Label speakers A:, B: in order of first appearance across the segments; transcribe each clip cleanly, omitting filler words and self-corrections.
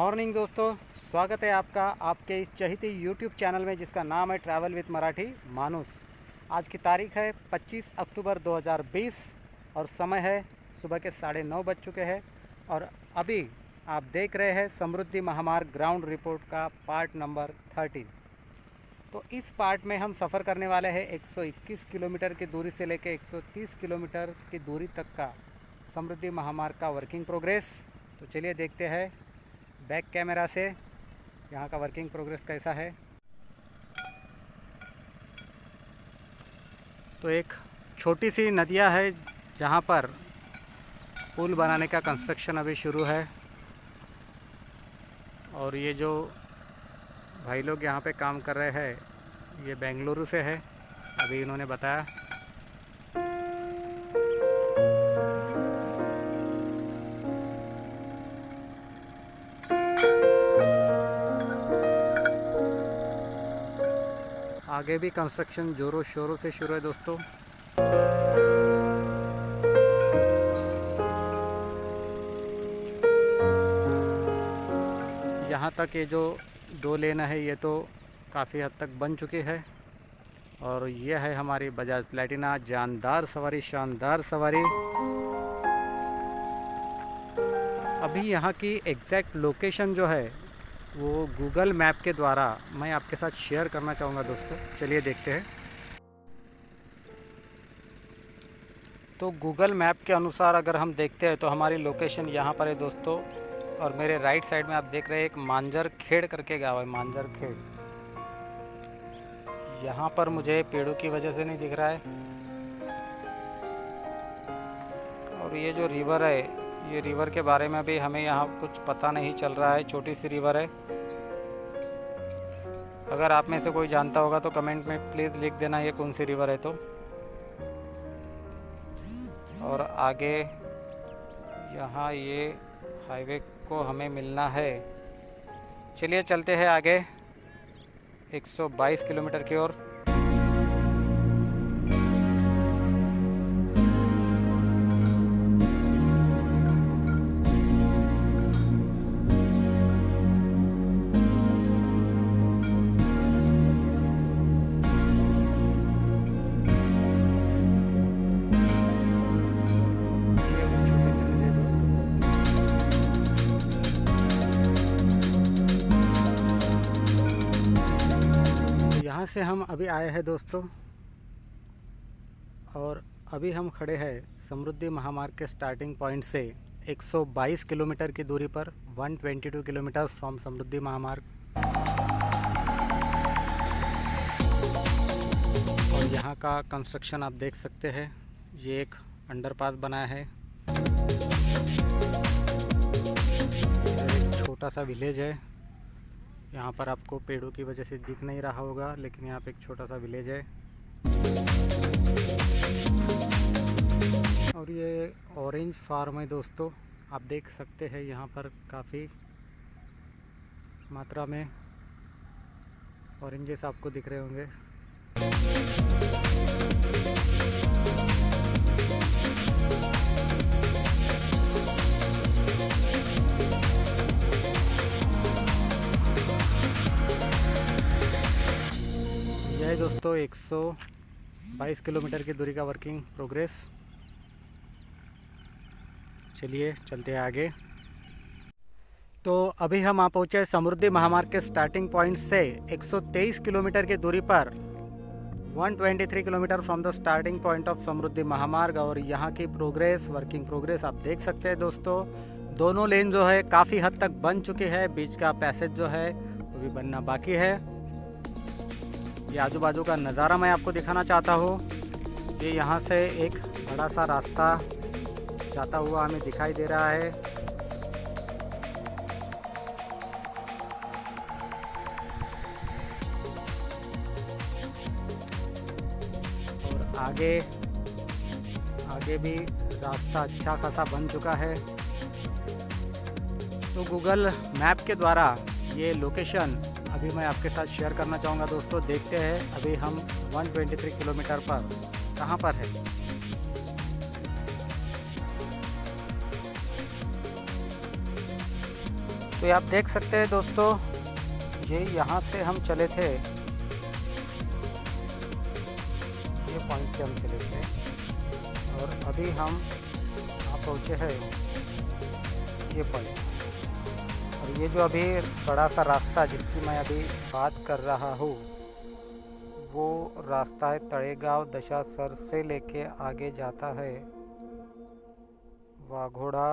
A: Morning दोस्तों, स्वागत है आपका आपके इस चहेते यूट्यूब चैनल में जिसका नाम है ट्रैवल विद मराठी मानुस। आज की तारीख है 25 अक्टूबर 2020 और समय है सुबह के 9:30 बज चुके हैं। और अभी आप देख रहे हैं समृद्धि महामार्ग ग्राउंड रिपोर्ट का पार्ट नंबर 13। तो इस पार्ट में हम सफ़र करने वाले हैं 121 किलोमीटर की दूरी से लेकर 130 किलोमीटर की दूरी तक का समृद्धि महामार्ग का वर्किंग प्रोग्रेस। तो चलिए देखते हैं बैक कैमरा से यहाँ का वर्किंग प्रोग्रेस कैसा है। तो एक छोटी सी नदियाँ है जहाँ पर पुल बनाने का कंस्ट्रक्शन अभी शुरू है। और ये जो भाई लोग यहाँ पे काम कर रहे हैं ये बेंगलुरु से है, अभी इन्होंने बताया। आगे भी कंस्ट्रक्शन जोरों शोरों से शुरू है दोस्तों। यहाँ तक ये जो 2 लेन है ये तो काफ़ी हद तक बन चुकी है। और ये है हमारी बजाज प्लैटिना, जानदार सवारी, शानदार सवारी। अभी यहाँ की एग्जैक्ट लोकेशन जो है वो गूगल मैप के द्वारा मैं आपके साथ शेयर करना चाहूँगा दोस्तों। चलिए देखते हैं। तो गूगल मैप के अनुसार अगर हम देखते हैं तो हमारी लोकेशन यहाँ पर है दोस्तों। और मेरे राइट साइड में आप देख रहे हैं एक मांजर खेड़ करके गाँव है, मांजर खेड़। यहाँ पर मुझे पेड़ों की वजह से नहीं दिख रहा है। और ये जो रिवर है, ये रिवर के बारे में भी हमें यहाँ कुछ पता नहीं चल रहा है। छोटी सी रिवर है, अगर आप में से कोई जानता होगा तो कमेंट में प्लीज़ लिख देना ये कौन सी रिवर है। तो और आगे यहाँ ये हाईवे को हमें मिलना है। चलिए चलते हैं आगे 122 किलोमीटर की ओर। यहाँ से हम अभी आए हैं दोस्तों और अभी हम खड़े हैं समृद्धि महामार्ग के स्टार्टिंग पॉइंट से 122 किलोमीटर की दूरी पर, 122 किलोमीटर फ्रॉम समृद्धि महामार्ग। और यहाँ का कंस्ट्रक्शन आप देख सकते हैं, ये एक अंडरपास बनाया है। एक छोटा सा विलेज है, यहाँ पर आपको पेड़ों की वजह से दिख नहीं रहा होगा, लेकिन यहाँ पे एक छोटा सा विलेज है। और ये ऑरेंज फार्म है दोस्तों, आप देख सकते हैं यहाँ पर काफ़ी मात्रा में ऑरेंजेस आपको दिख रहे होंगे। यह दोस्तों 122 किलोमीटर की दूरी का वर्किंग प्रोग्रेस। चलिए चलते हैं आगे। तो अभी हम आ पहुँचे समृद्धि महामार्ग के स्टार्टिंग पॉइंट से 123 किलोमीटर की दूरी पर, 123 kilometre from the starting point of Samruddhi Mahamarg. और यहाँ की प्रोग्रेस, वर्किंग प्रोग्रेस आप देख सकते हैं दोस्तों। दोनों लेन जो है काफ़ी हद तक बन चुकी है, बीच का पैसेज जो है वो भी बनना बाकी है। ये आजू बाजू का नज़ारा मैं आपको दिखाना चाहता हूँ। ये यहाँ से एक बड़ा सा रास्ता जाता हुआ हमें दिखाई दे रहा है। और आगे भी रास्ता अच्छा खासा बन चुका है। तो गूगल मैप के द्वारा ये लोकेशन अभी मैं आपके साथ शेयर करना चाहूँगा दोस्तों। देखते हैं अभी हम 123 किलोमीटर पर कहाँ पर है। तो ये आप देख सकते हैं दोस्तों, ये यहाँ से हम चले थे, ये पॉइंट से हम चले थे और अभी हम यहाँ पहुँचे हैं ये पॉइंट। और ये जो अभी बड़ा सा रास्ता जिसकी मैं अभी बात कर रहा हूँ वो रास्ता है तड़ेगांव दशासर से लेके आगे जाता है वाघोड़ा,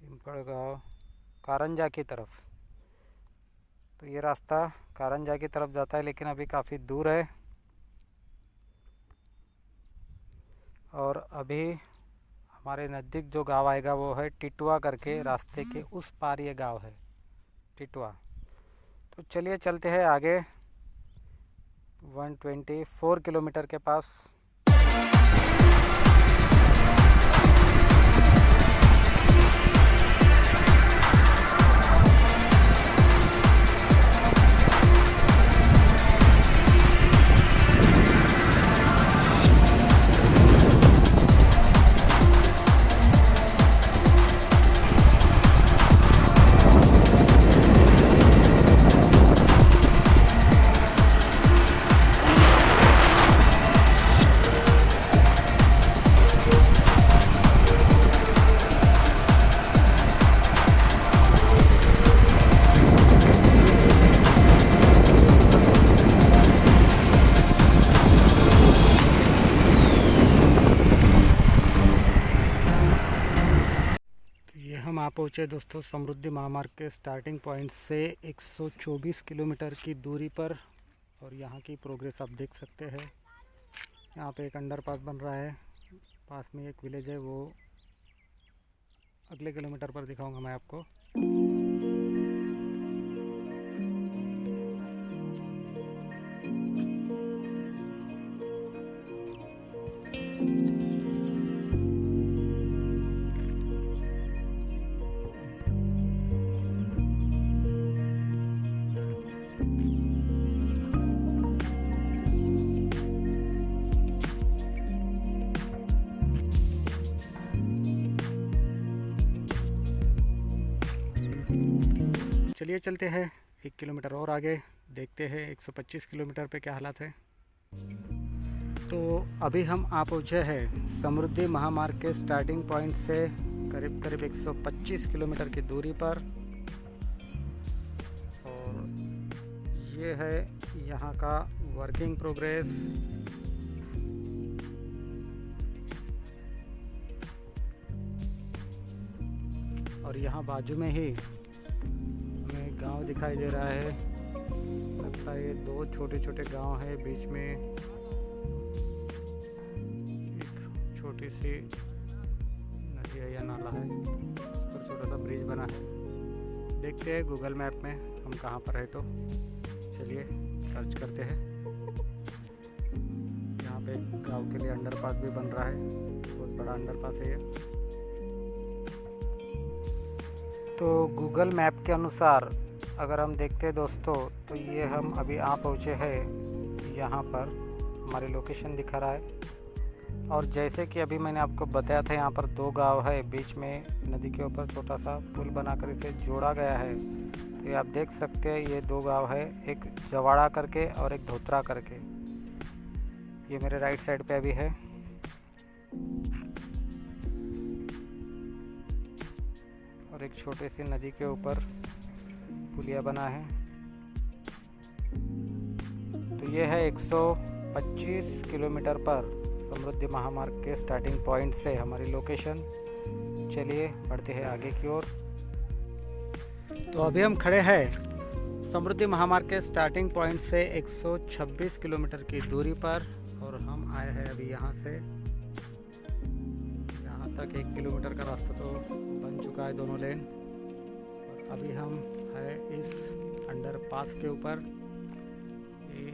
A: पिंपळगांव, कारंजा की तरफ। तो ये रास्ता कारंजा की तरफ जाता है लेकिन अभी काफ़ी दूर है। और अभी हमारे नज़दीक जो गांव आएगा वो है टिटवा करके, रास्ते के उस पार ये गांव है टिटवा। तो चलिए चलते हैं आगे 124 किलोमीटर के पास। हम आ पहुँचे दोस्तों समृद्धि महामार्ग के स्टार्टिंग पॉइंट से 124 किलोमीटर की दूरी पर। और यहाँ की प्रोग्रेस आप देख सकते हैं। यहाँ पे एक अंडरपास बन रहा है, पास में एक विलेज है, वो अगले किलोमीटर पर दिखाऊंगा मैं आपको। चलिए चलते हैं 1 किलोमीटर और आगे, देखते हैं 125 किलोमीटर पे क्या हालत है। तो अभी हम आ पहुँचे हैं समृद्धि महामार्ग के स्टार्टिंग पॉइंट से करीब करीब 125 किलोमीटर की दूरी पर। और ये है यहाँ का वर्किंग प्रोग्रेस। और यहाँ बाजू में ही हमें गांव दिखाई दे रहा है, लगता है ये 2 छोटे छोटे गांव है, बीच में एक छोटी सी नदी है या नाला है, उस पर छोटा सा ब्रिज बना है। देखते हैं गूगल मैप में हम कहाँ पर है, तो चलिए सर्च करते हैं। यहाँ पे गांव के लिए अंडरपास भी बन रहा है, बहुत बड़ा अंडरपास है ये। तो गूगल मैप के अनुसार अगर हम देखते हैं दोस्तों, तो ये हम अभी आ पहुँचे हैं, यहाँ पर हमारी लोकेशन दिखा रहा है। और जैसे कि अभी मैंने आपको बताया था, यहाँ पर 2 गांव है, बीच में नदी के ऊपर छोटा सा पुल बनाकर इसे जोड़ा गया है। तो ये आप देख सकते हैं, ये 2 गांव है, एक जवाड़ा करके और एक धोत्रा करके। ये मेरे राइट साइड पे अभी है। और एक छोटे सी नदी के ऊपर पुलिया बना है। तो ये है 125 किलोमीटर पर समृद्धि महामार्ग के स्टार्टिंग पॉइंट से हमारी लोकेशन। चलिए बढ़ते हैं आगे की ओर। तो अभी हम खड़े हैं समृद्धि महामार्ग के स्टार्टिंग पॉइंट से 126 किलोमीटर की दूरी पर। और हम आए हैं अभी यहाँ से तक 1 किलोमीटर का रास्ता तो बन चुका है, दोनों लेन। और अभी हम है इस अंडरपास के ऊपर। ये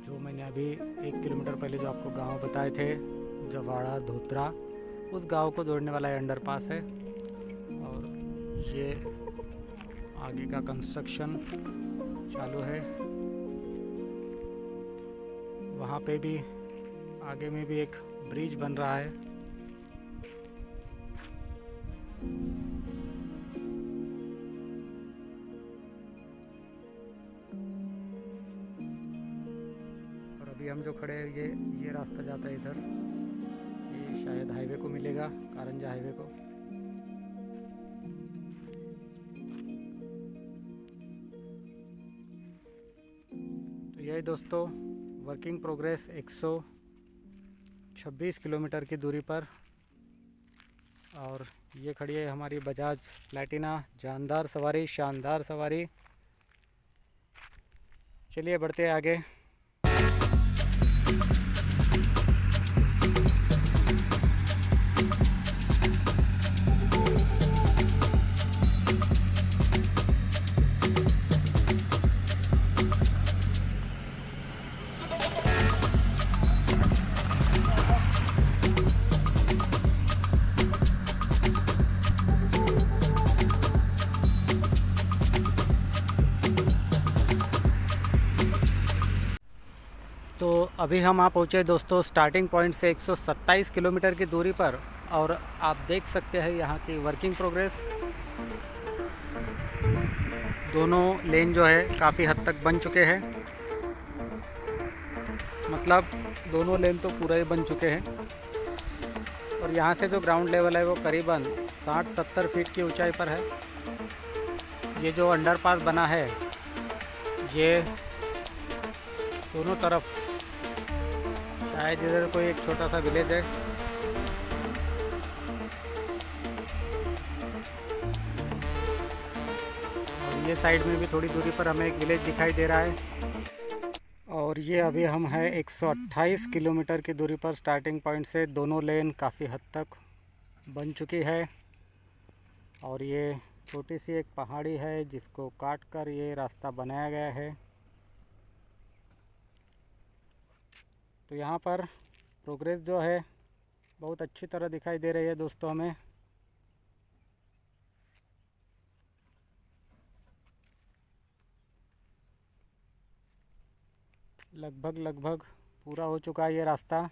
A: जो मैंने अभी 1 किलोमीटर पहले जो आपको गांव बताए थे, जवाड़ा धोत्रा, उस गांव को जोड़ने वाला ये अंडरपास है। और ये आगे का कंस्ट्रक्शन चालू है। वहाँ पे भी आगे में भी एक ब्रिज बन रहा है। और अभी हम जो खड़े हैं ये रास्ता जाता है इधर, ये शायद हाईवे को मिलेगा, कारंजा हाईवे को। तो यही दोस्तों वर्किंग प्रोग्रेस 126 किलोमीटर की दूरी पर। और ये खड़ी है हमारी बजाज प्लैटिना, जानदार सवारी, शानदार सवारी। चलिए बढ़ते हैं आगे। तो अभी हम आ पहुँचे दोस्तों स्टार्टिंग पॉइंट से 127 किलोमीटर की दूरी पर। और आप देख सकते हैं यहाँ की वर्किंग प्रोग्रेस। दोनों लेन जो है काफ़ी हद तक बन चुके हैं, मतलब दोनों लेन तो पूरा ही बन चुके हैं। और यहाँ से जो ग्राउंड लेवल है वो करीबन 60-70 फीट की ऊंचाई पर है। ये जो अंडरपास बना है ये दोनों तरफ, शायद इधर कोई एक छोटा सा विलेज है। और ये साइड में भी थोड़ी दूरी पर हमें एक विलेज दिखाई दे रहा है। और ये अभी हम हैं 128 किलोमीटर की दूरी पर स्टार्टिंग पॉइंट से। दोनों लेन काफ़ी हद तक बन चुकी है। और ये छोटी सी एक पहाड़ी है जिसको काट कर ये रास्ता बनाया गया है। तो यहाँ पर प्रोग्रेस जो है बहुत अच्छी तरह दिखाई दे रही है दोस्तों हमें। लगभग पूरा हो चुका है ये रास्ता।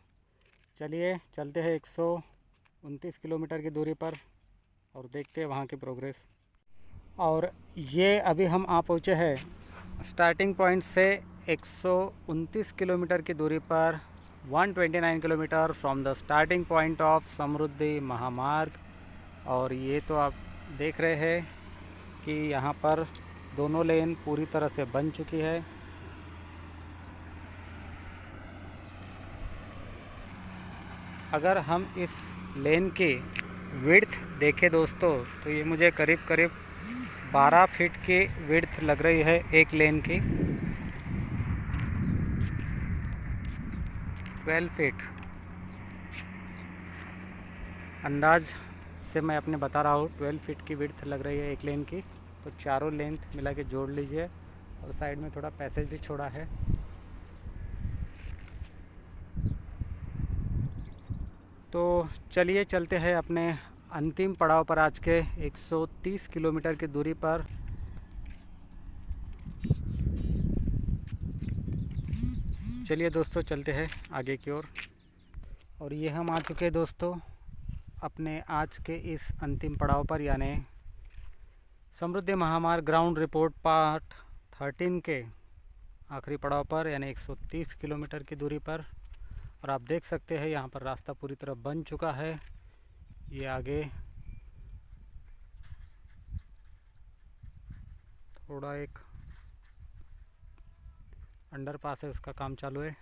A: चलिए चलते हैं 129 किलोमीटर की दूरी पर और देखते हैं वहाँ की प्रोग्रेस। और ये अभी हम आ पहुँचे हैं स्टार्टिंग पॉइंट से 129 किलोमीटर की दूरी पर, 129 kilometre from the starting point of Samruddhi Mahamarg. और ये तो आप देख रहे हैं कि यहाँ पर दोनों लेन पूरी तरह से बन चुकी है। अगर हम इस लेन की विड्थ देखें दोस्तों तो ये मुझे करीब 12 फीट की विड्थ लग रही है एक लेन की। 12 फीट अंदाज से मैं अपने बता रहा हूँ, 12 फीट की विड्थ लग रही है एक लेन की। तो चारों लेंथ मिला के जोड़ लीजिए। और साइड में थोड़ा पैसेज भी छोड़ा है। तो चलिए चलते हैं अपने अंतिम पड़ाव पर आज के 130 किलोमीटर की दूरी पर। चलिए दोस्तों चलते हैं आगे की ओर। और ये हम आ चुके हैं दोस्तों अपने आज के इस अंतिम पड़ाव पर, यानी समृद्धि महामार्ग ग्राउंड रिपोर्ट पार्ट 13 के आखिरी पड़ाव पर, यानी 130 किलोमीटर की दूरी पर। और आप देख सकते हैं यहाँ पर रास्ता पूरी तरह बन चुका है। ये आगे थोड़ा एक अंडरपास है, उसका काम चालू है।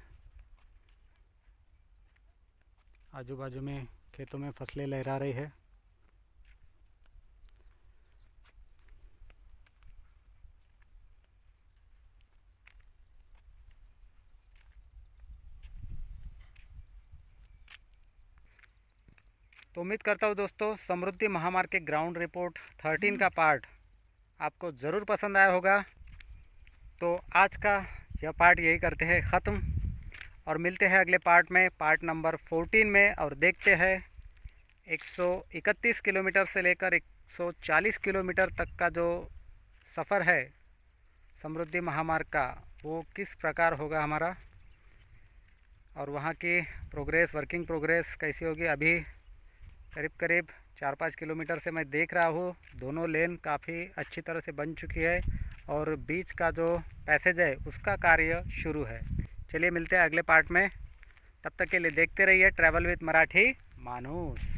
A: आजू बाजू में खेतों में फसलें लहरा रही है। तो उम्मीद करता हूँ दोस्तों समृद्धि महामार्ग के ग्राउंड रिपोर्ट 13 का पार्ट आपको ज़रूर पसंद आया होगा। तो आज का यह पार्ट यही करते हैं ख़त्म और मिलते हैं अगले पार्ट में, पार्ट नंबर 14 में। और देखते हैं 131 किलोमीटर से लेकर 140 किलोमीटर तक का जो सफ़र है समृद्धि महामार्ग का, वो किस प्रकार होगा हमारा, और वहाँ की प्रोग्रेस, वर्किंग प्रोग्रेस कैसी होगी। अभी करीब करीब 4-5 किलोमीटर से मैं देख रहा हूँ दोनों लेन काफ़ी अच्छी तरह से बन चुकी है और बीच का जो पैसेज है उसका कार्य शुरू है। चलिए मिलते हैं अगले पार्ट में, तब तक के लिए देखते रहिए ट्रैवल विद मराठी मानूस।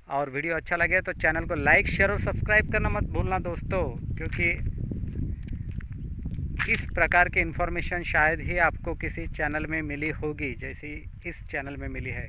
A: और वीडियो अच्छा लगे तो चैनल को लाइक शेयर और सब्सक्राइब करना मत भूलना दोस्तों, क्योंकि इस प्रकार की इन्फॉर्मेशन शायद ही आपको किसी चैनल में मिली होगी जैसी इस चैनल में मिली है।